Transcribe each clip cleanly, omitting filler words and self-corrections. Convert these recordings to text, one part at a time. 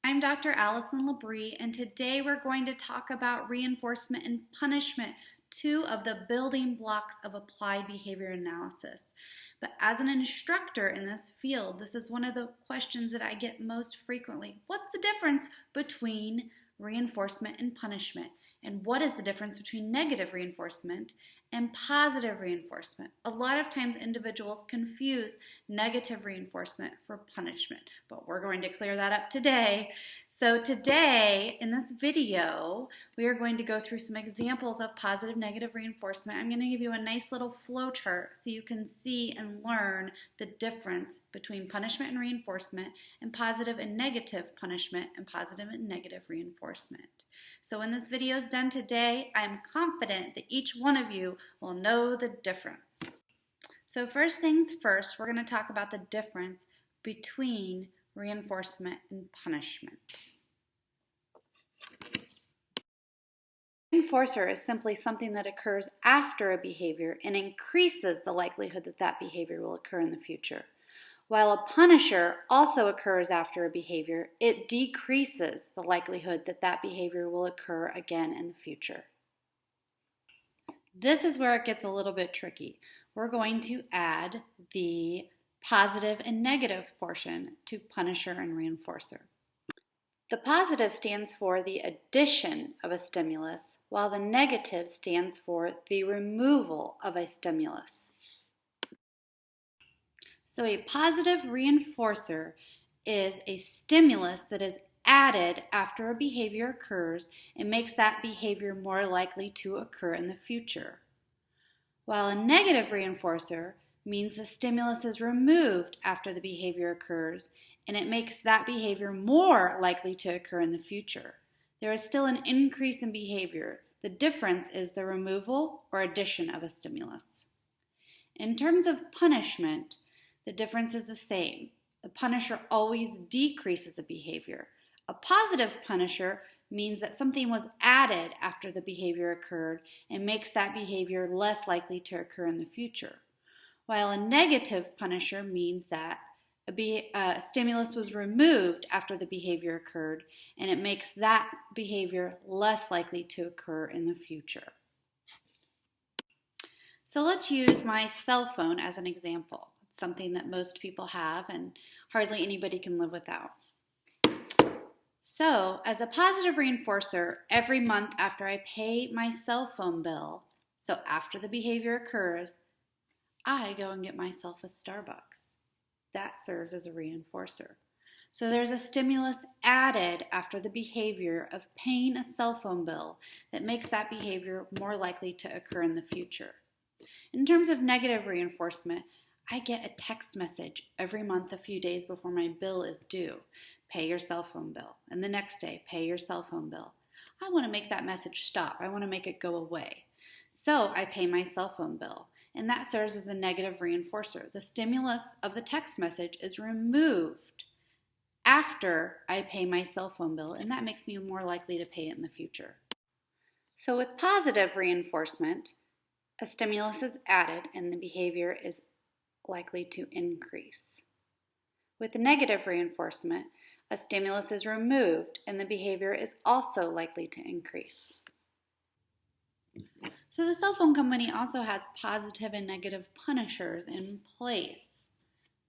I'm Dr. Allison Labrie, and today we're going to talk about reinforcement and punishment, two of the building blocks of applied behavior analysis. But as an instructor in this field, this is one of the questions that I get most frequently. What's the difference between reinforcement and punishment? And what is the difference between negative reinforcement and positive reinforcement? A lot of times individuals confuse negative reinforcement for punishment, but we're going to clear that up today. So today, in this video, we are going to go through some examples of positive negative reinforcement. I'm going to give you a nice little flow chart so you can see and learn the difference between punishment and reinforcement, and positive and negative punishment, and positive and negative reinforcement. So when this video is done today, I'm confident that each one of you will know the difference. So first things first, we're going to talk about the difference between reinforcement and punishment. Reinforcer is simply something that occurs after a behavior and increases the likelihood that that behavior will occur in the future. While a punisher also occurs after a behavior, it decreases the likelihood that that behavior will occur again in the future. This is where it gets a little bit tricky. We're going to add the positive and negative portion to punisher and reinforcer. The positive stands for the addition of a stimulus, while the negative stands for the removal of a stimulus. So a positive reinforcer is a stimulus that is added after a behavior occurs and makes that behavior more likely to occur in the future. While a negative reinforcer means the stimulus is removed after the behavior occurs and it makes that behavior more likely to occur in the future. There is still an increase in behavior. The difference is the removal or addition of a stimulus. In terms of punishment, the difference is the same. The punisher always decreases a behavior. A positive punisher means that something was added after the behavior occurred and makes that behavior less likely to occur in the future. While a negative punisher means that a stimulus was removed after the behavior occurred and it makes that behavior less likely to occur in the future. So let's use my cell phone as an example. It's something that most people have and hardly anybody can live without. So, as a positive reinforcer, every month after I pay my cell phone bill, so after the behavior occurs, I go and get myself a Starbucks. That serves as a reinforcer. So there's a stimulus added after the behavior of paying a cell phone bill that makes that behavior more likely to occur in the future. In terms of negative reinforcement, I get a text message every month a few days before my bill is due. Pay your cell phone bill. And the next day, pay your cell phone bill. I want to make that message stop. I want to make it go away. So I pay my cell phone bill. And that serves as a negative reinforcer. The stimulus of the text message is removed after I pay my cell phone bill, and that makes me more likely to pay it in the future. So with positive reinforcement, a stimulus is added and the behavior is likely to increase. With negative reinforcement, a stimulus is removed and the behavior is also likely to increase. So the cell phone company also has positive and negative punishers in place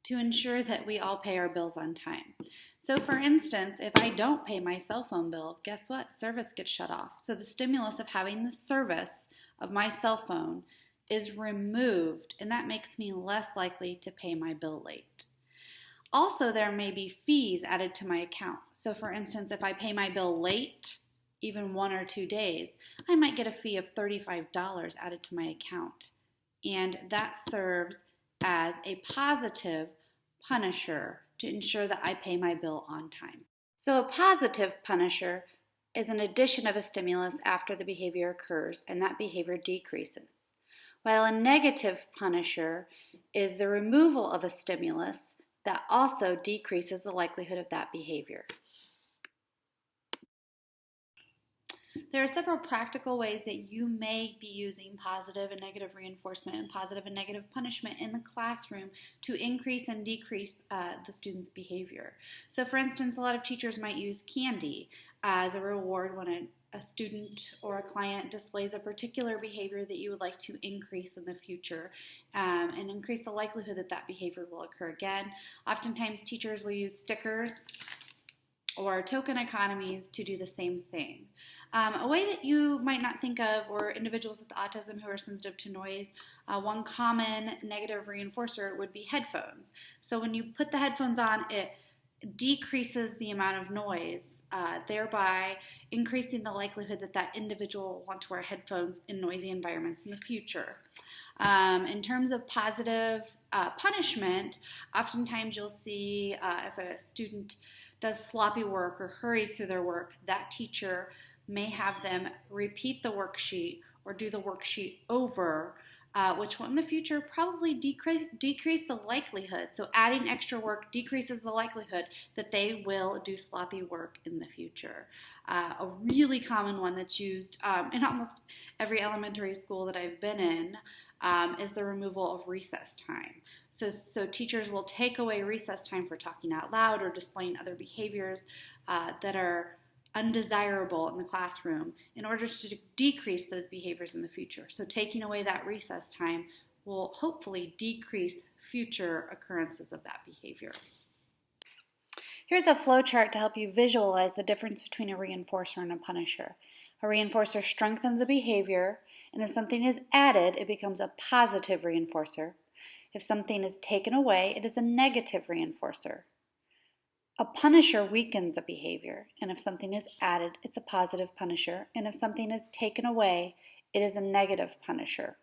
to ensure that we all pay our bills on time. So for instance, if I don't pay my cell phone bill, guess what? Service gets shut off. So the stimulus of having the service of my cell phone is removed, and that makes me less likely to pay my bill late. Also, there may be fees added to my account. So for instance, if I pay my bill late, even 1 or 2 days, I might get a fee of $35 added to my account. And that serves as a positive punisher to ensure that I pay my bill on time. So a positive punisher is an addition of a stimulus after the behavior occurs, and that behavior decreases. While a negative punisher is the removal of a stimulus that also decreases the likelihood of that behavior. There are several practical ways that you may be using positive and negative reinforcement and positive and negative punishment in the classroom to increase and decrease the student's behavior. So for instance, a lot of teachers might use candy as a reward when a student or a client displays a particular behavior that you would like to increase in the future and increase the likelihood that that behavior will occur again. Oftentimes teachers will use stickers or token economies to do the same thing. A way that you might not think of, or individuals with autism who are sensitive to noise, one common negative reinforcer would be headphones. So when you put the headphones on, it decreases the amount of noise, thereby increasing the likelihood that that individual will want to wear headphones in noisy environments in the future. In terms of positive punishment, oftentimes you'll see if a student does sloppy work or hurries through their work, that teacher may have them repeat the worksheet or do the worksheet over, which will in the future probably decrease the likelihood. So adding extra work decreases the likelihood that they will do sloppy work in the future. A really common one that's used in almost every elementary school that I've been in is the removal of recess time. So teachers will take away recess time for talking out loud or displaying other behaviors that are undesirable in the classroom in order to decrease those behaviors in the future. So taking away that recess time will hopefully decrease future occurrences of that behavior. Here's a flow chart to help you visualize the difference between a reinforcer and a punisher. A reinforcer strengthens the behavior, and if something is added, it becomes a positive reinforcer. If something is taken away, it is a negative reinforcer. A punisher weakens a behavior, and if something is added, it's a positive punisher, and if something is taken away, it is a negative punisher.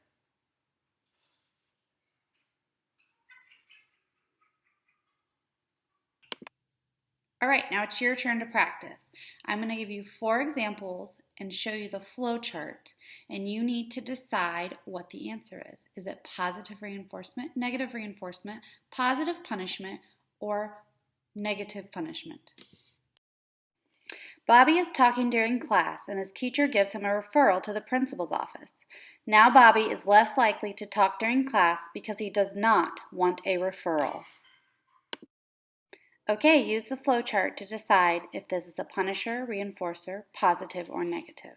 All right, now it's your turn to practice. I'm going to give you 4 examples and show you the flow chart, and you need to decide what the answer is. Is it positive reinforcement, negative reinforcement, positive punishment, or negative punishment? Bobby is talking during class, and his teacher gives him a referral to the principal's office. Now Bobby is less likely to talk during class because he does not want a referral. Okay, use the flow chart to decide if this is a punisher, reinforcer, positive, or negative.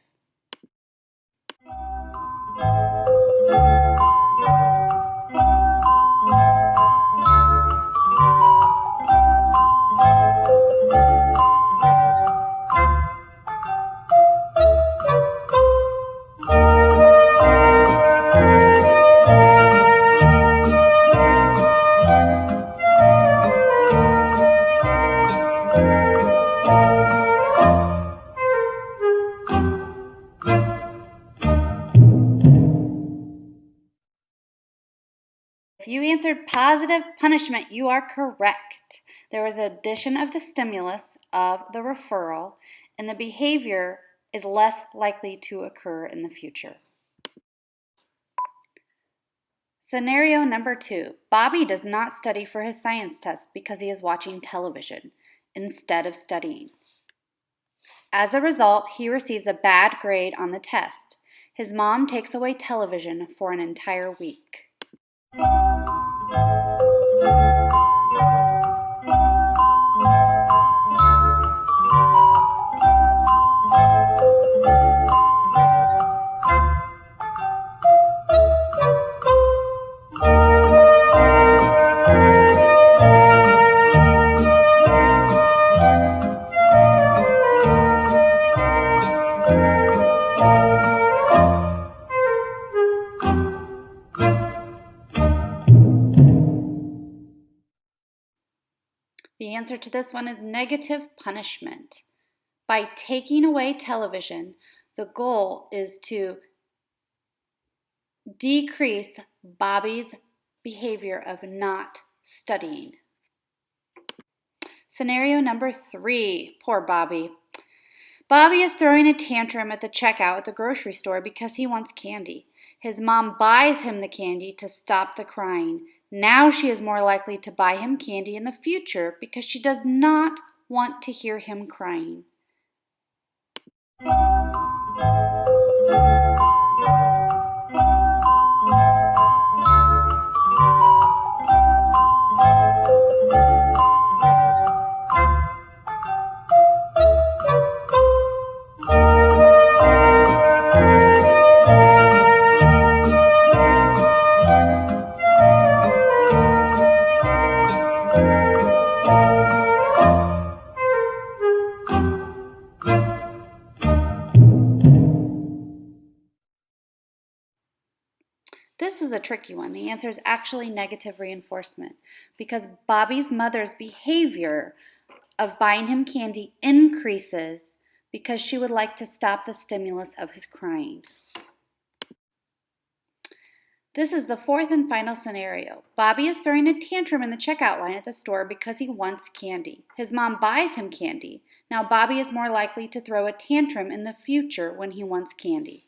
If you answered positive punishment, you are correct. There was addition of the stimulus of the referral, and the behavior is less likely to occur in the future. Scenario number 2. Bobby does not study for his science test because he is watching television instead of studying. As a result, he receives a bad grade on the test. His mom takes away television for an entire week. The answer to this one is negative punishment. By taking away television, the goal is to decrease Bobby's behavior of not studying. Scenario number 3, poor Bobby. Bobby is throwing a tantrum at the checkout at the grocery store because he wants candy. His mom buys him the candy to stop the crying. Now she is more likely to buy him candy in the future because she does not want to hear him crying. This was a tricky one. The answer is actually negative reinforcement because Bobby's mother's behavior of buying him candy increases because she would like to stop the stimulus of his crying. This is the fourth and final scenario. Bobby is throwing a tantrum in the checkout line at the store because he wants candy. His mom buys him candy. Now Bobby is more likely to throw a tantrum in the future when he wants candy.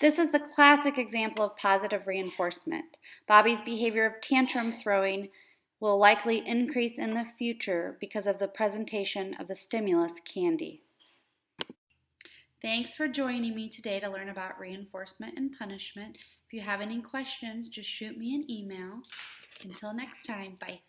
This is the classic example of positive reinforcement. Bobby's behavior of tantrum throwing will likely increase in the future because of the presentation of the stimulus candy. Thanks for joining me today to learn about reinforcement and punishment. If you have any questions, just shoot me an email. Until next time, bye.